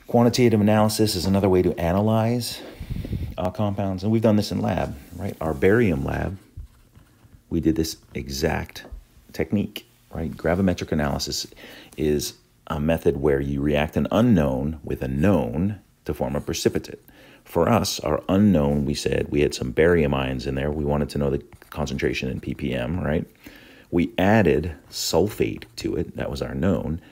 Quantitative analysis is another way to analyze compounds, and we've done this in lab, right? Our barium lab, we did this exact technique, right? Gravimetric analysis is a method where you react an unknown with a known to form a precipitate. For us, our unknown, we said we had some barium ions in there. We wanted to know the concentration in ppm, right? We added sulfate to it, that was our known,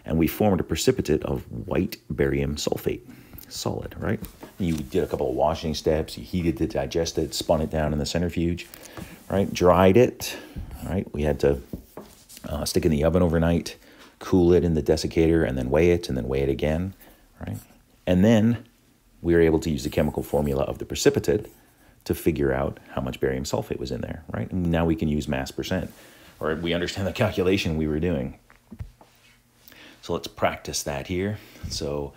and we formed a precipitate of white barium sulfate, solid, right? You did a couple of washing steps, you heated it, digested it, spun it down in the centrifuge, right? Dried it, right? We had to stick it in the oven overnight, cool it in the desiccator, and then weigh it again, right? And then we were able to use the chemical formula of the precipitate to figure out how much barium sulfate was in there, right? And now we can use mass percent, or we understand the calculation we were doing. So let's practice that here. So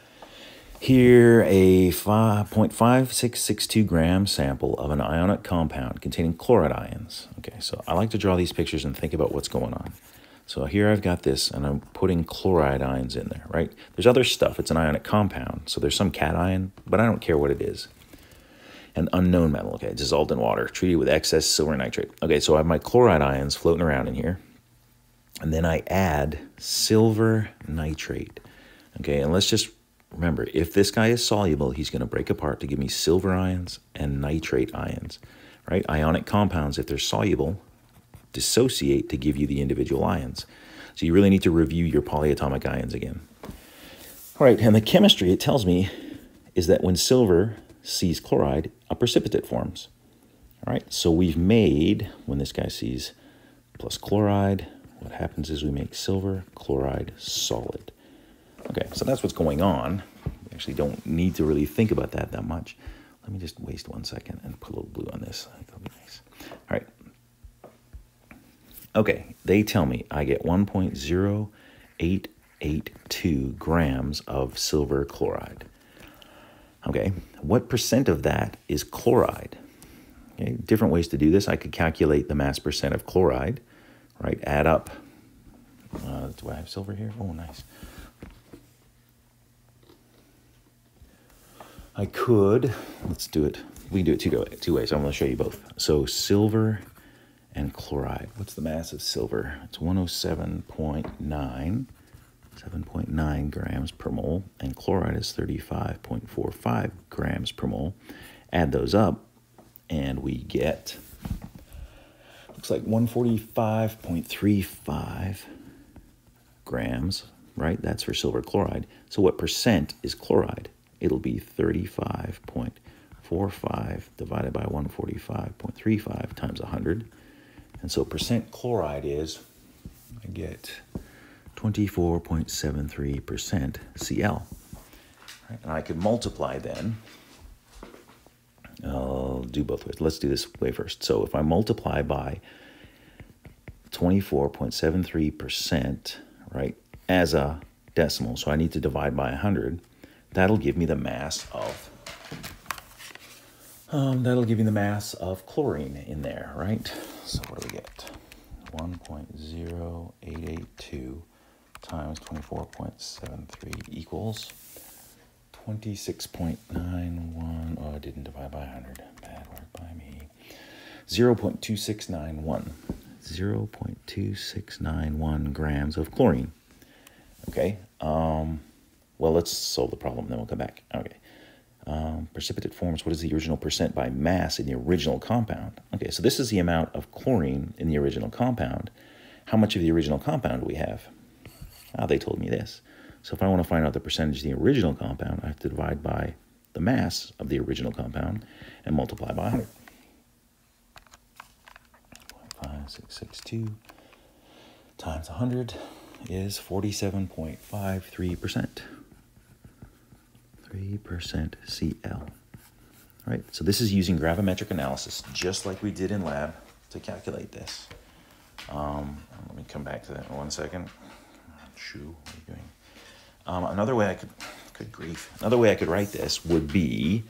here, a 0.5662 gram sample of an ionic compound containing chloride ions. Okay, so I like to draw these pictures and think about what's going on. So here I've got this, and I'm putting chloride ions in there, right? There's other stuff. It's an ionic compound, so there's some cation, but I don't care what it is. An unknown metal, okay, dissolved in water, treated with excess silver nitrate. Okay, so I have my chloride ions floating around in here, and then I add silver nitrate. Okay, and let's just remember, if this guy is soluble, he's going to break apart to give me silver ions and nitrate ions, right? Ionic compounds, if they're soluble, dissociate to give you the individual ions. So you really need to review your polyatomic ions again. All right, and the chemistry, it tells me, is that when silver sees chloride, a precipitate forms. All right, so we've made, when this guy sees plus chloride, what happens is we make silver chloride solid. Okay, so that's what's going on. We actually don't need to really think about that much. Let me just waste 1 second and put a little blue on this. I think that'll be nice. All right. Okay, they tell me I get 1.0882 grams of silver chloride. Okay, what percent of that is chloride? Okay, different ways to do this. I could calculate the mass percent of chloride, right? Add up. Do I have silver here? Oh, nice. I could, let's do it. We can do it two ways. I'm going to show you both. So silver and chloride. What's the mass of silver? It's 7.9 grams per mole, and chloride is 35.45 grams per mole. Add those up, and we get, looks like 145.35 grams, right? That's for silver chloride. So what percent is chloride? It'll be 35.45 divided by 145.35 times 100. And so percent chloride is, I get 24.73% Cl. Right? And I could multiply then. I'll do both ways. Let's do this way first. So if I multiply by 24.73%, right, as a decimal, so I need to divide by 100, that'll give me the mass of chlorine in there, right? So what do we get? 1.0882 times 24.73 equals 26.91. Oh, I didn't divide by 100. Bad work by me. 0.2691. 0.2691 grams of chlorine. Okay. Well, let's solve the problem, then we'll come back. Okay. Precipitate forms, what is the original percent by mass in the original compound? Okay, so this is the amount of chlorine in the original compound. How much of the original compound do we have? They told me this. So if I want to find out the percentage of the original compound, I have to divide by the mass of the original compound and multiply by 100. 0.5662 times 100 is 47.53%. 3% Cl. All right, so this is using gravimetric analysis, just like we did in lab, to calculate this. Let me come back to that in 1 second. Shoo, what are you doing? Another way I could, good grief, another way I could write this would be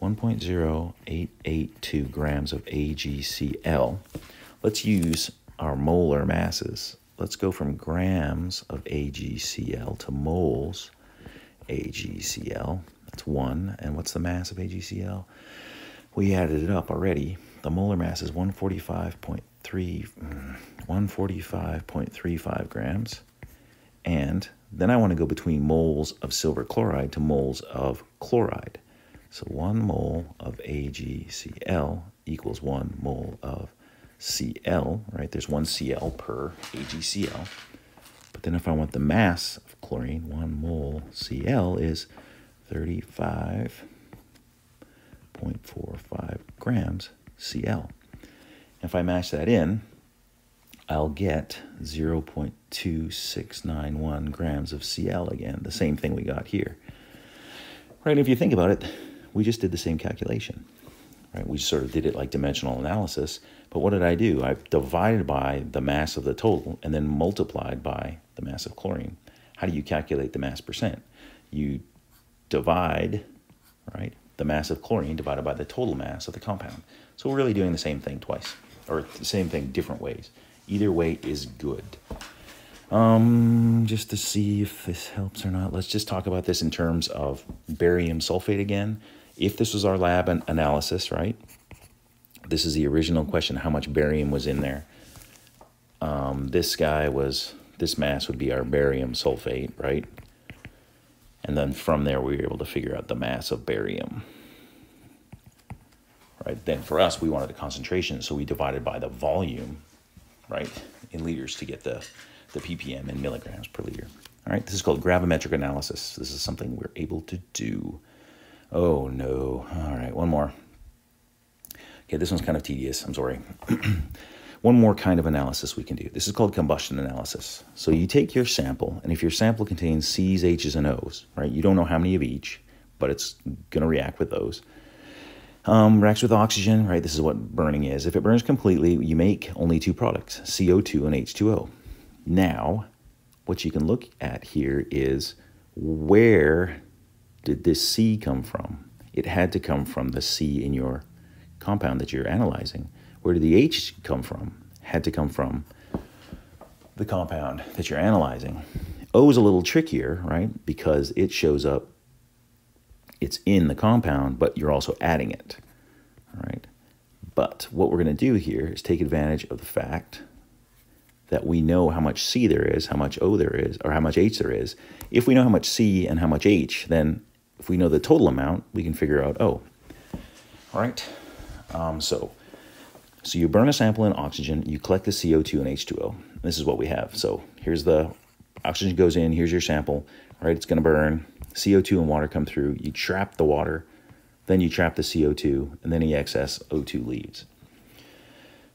1.0882 grams of AgCl. Let's use our molar masses. Let's go from grams of AgCl to moles. AgCl. That's 1. And what's the mass of AgCl? We added it up already. The molar mass is 145.35 grams. And then I want to go between moles of silver chloride to moles of chloride. So 1 mole of AgCl equals 1 mole of Cl, right? There's 1 Cl per AgCl. But then if I want the mass of chlorine, 1 mole Cl is 35.45 grams Cl. If I mash that in, I'll get 0.2691 grams of Cl again, the same thing we got here. Right, if you think about it, we just did the same calculation. Right, we sort of did it like dimensional analysis, but what did I do? I divided by the mass of the total and then multiplied by the mass of chlorine. How do you calculate the mass percent? You divide, right, the mass of chlorine divided by the total mass of the compound. So we're really doing the same thing twice, or the same thing different ways. Either way is good. Just to see if this helps or not, let's just talk about this in terms of barium sulfate again. If this was our lab analysis, right? This is the original question, how much barium was in there. This mass would be our barium sulfate, right? And then from there, we were able to figure out the mass of barium. Right, then for us, we wanted the concentration, so we divided by the volume, right, in liters to get the ppm in milligrams per liter. All right, this is called gravimetric analysis. This is something we're able to do. Oh, no. All right, one more. Okay, this one's kind of tedious. I'm sorry. One more kind of analysis we can do. This is called combustion analysis. So you take your sample, and if your sample contains C's, H's, and O's, right, you don't know how many of each, but it's going to react with those. Reacts with oxygen, right? This is what burning is. If it burns completely, you make only 2 products, CO2 and H2O. Now, what you can look at here is, where did this C come from? It had to come from the C in your compound that you're analyzing. Where did the H come from? Had to come from the compound that you're analyzing. O is a little trickier, right? Because it shows up, it's in the compound, but you're also adding it, all right? But what we're going to do here is take advantage of the fact that we know how much C there is, how much O there is, or how much H there is. If we know how much C and how much H, then if we know the total amount, we can figure out O. All right? So you burn a sample in oxygen, you collect the CO2 and H2O. This is what we have. So here's the oxygen goes in, here's your sample, right? It's going to burn. CO2 and water come through. You trap the water, then you trap the CO2, and then the excess O2 leaves.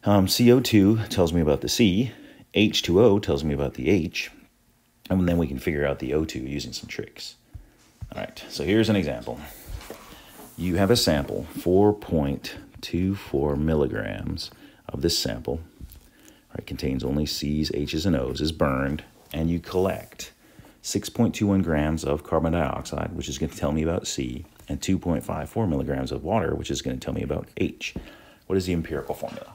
CO2 tells me about the C. H2O tells me about the H. And then we can figure out the O2 using some tricks. All right, so here's an example. You have a sample, 4.24 milligrams of this sample. Right, contains only C's, H's, and O's, is burned, and you collect 6.21 grams of carbon dioxide, which is going to tell me about C, and 2.54 milligrams of water, which is going to tell me about H. What is the empirical formula?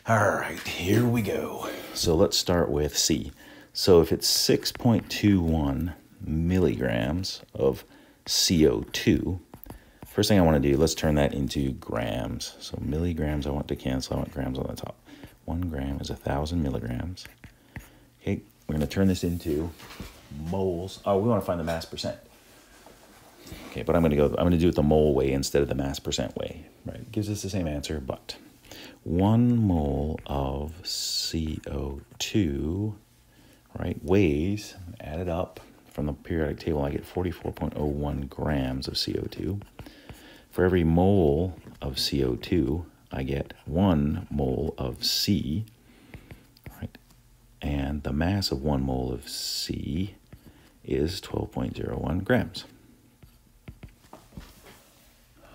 All right, here we go. So let's start with C. So if it's 6.21 milligrams of CO2, first thing I want to do, let's turn that into grams. So milligrams, I want to cancel. I want grams on the top. 1 gram is 1,000 milligrams. Okay, we're going to turn this into moles. Oh, we want to find the mass percent. Okay, but I'm going to do it the mole way instead of the mass percent way. Right, it gives us the same answer, but 1 mole of CO2, right, weighs, add it up from the periodic table, I get 44.01 grams of CO2. For every mole of CO2, I get 1 mole of C, right? And the mass of 1 mole of C is 12.01 grams.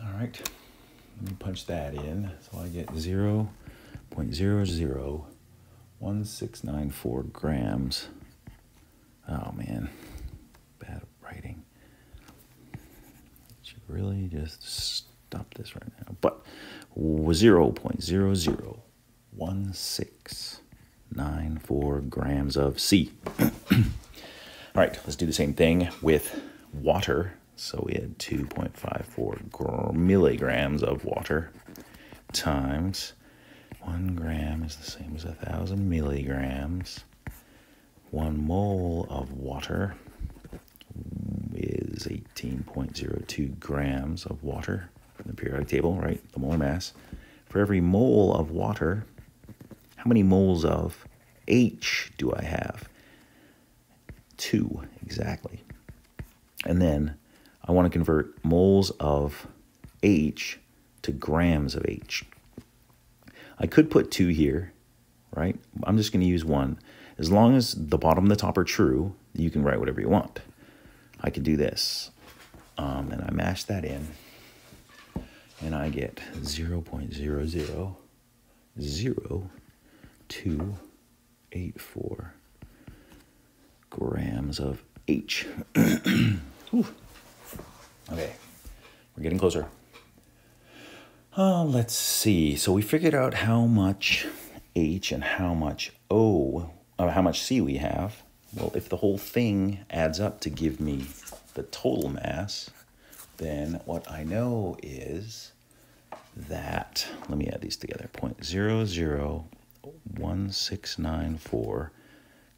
All right, let me punch that in. So I get 0.001694 grams. Oh man, bad writing. Should really just stop this right now. But 0.001694 grams of C. All right, let's do the same thing with water. So we had 2.54 milligrams of water times 1 gram is the same as 1,000 milligrams. 1 mole of water is 18.02 grams of water from the periodic table, right? The molar mass. For every mole of water, how many moles of H do I have? 2, exactly. And then I want to convert moles of H to grams of H. I could put 2 here, right? I'm just going to use 1. As long as the bottom and the top are true, you can write whatever you want. I could do this. And I mash that in. And I get 0.000284 grams of H. Okay, we're getting closer. Let's see. So we figured out how much H and how much how much C we have. Well, if the whole thing adds up to give me the total mass, then what I know is that, let me add these together, 0.001694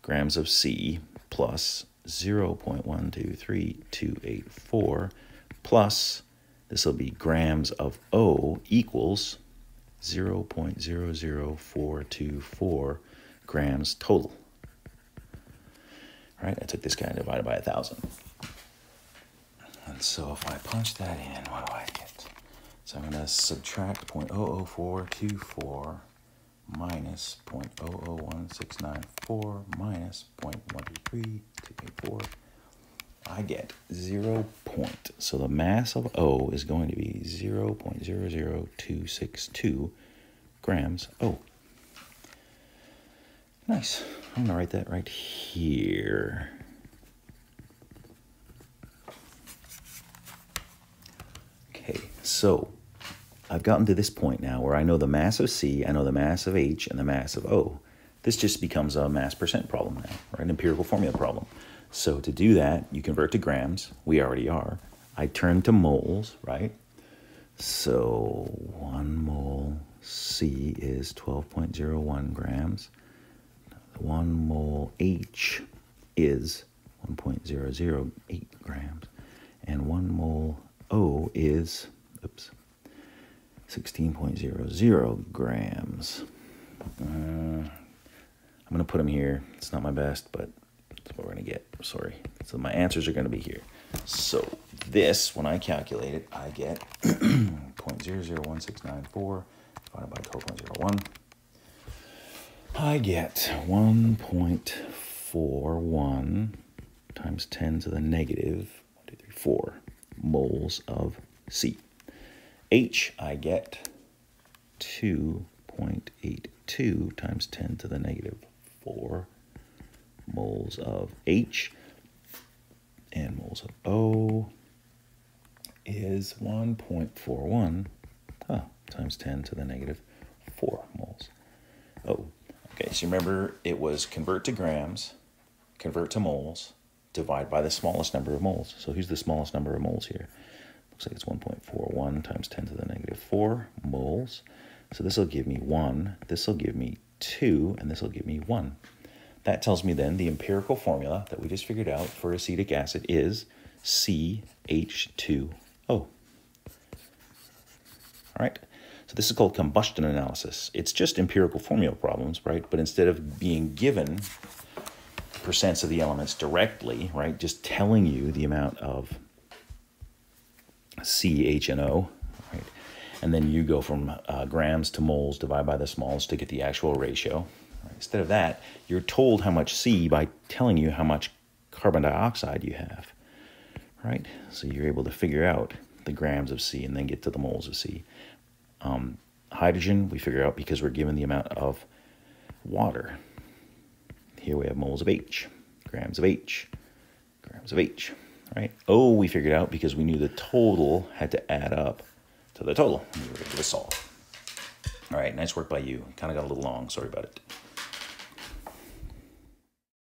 grams of C plus 0.123284 plus, this will be grams of O equals 0.00424 grams total. All right, I took this guy and divided by 1,000. And so if I punch that in, what do I get? So I'm going to subtract 0.00424 minus 0.001694 minus 0.123284. I get 0. So the mass of O is going to be 0.00262 grams O. Nice. I'm going to write that right here. Okay, so I've gotten to this point now where I know the mass of C, I know the mass of H, and the mass of O. This just becomes a mass percent problem now, right? An empirical formula problem. So to do that, you convert to grams. We already are. I turn to moles, right? So 1 mole C is 12.01 grams. 1 mole H is 1.008 grams. And 1 mole O is, 16.00 grams. I'm going to put them here. It's not my best, but that's what we're going to get. Sorry. So my answers are going to be here. So this, when I calculate it, I get 0.001694 divided by 12.01. I get 1.41 times 10 to the negative 4 moles of C. H, I get 2.82 times 10 to the negative 4 moles of H. And moles of O is 1.41 times 10 to the negative 4 moles. O. Okay, so remember it was convert to grams, convert to moles, divide by the smallest number of moles. So who's the smallest number of moles here? Looks like it's 1.41 times 10 to the negative 4 moles. So this will give me 1, this will give me 2, and this will give me 1. That tells me then the empirical formula that we just figured out for acetic acid is CH2O. All right, so this is called combustion analysis. It's just empirical formula problems, right? But instead of being given percents of the elements directly, right, just telling you the amount of C, H, and O, right? And then you go from grams to moles, divide by the smallest to get the actual ratio. Right? Instead of that, you're told how much C by telling you how much carbon dioxide you have, right? So you're able to figure out the grams of C and then get to the moles of C. Hydrogen, we figure out because we're given the amount of water. Here we have moles of H, grams of H, grams of H, right? O we figured out because we knew the total had to add up to the total. We were able to solve. All right, nice work by you. Kind of got a little long, sorry about it.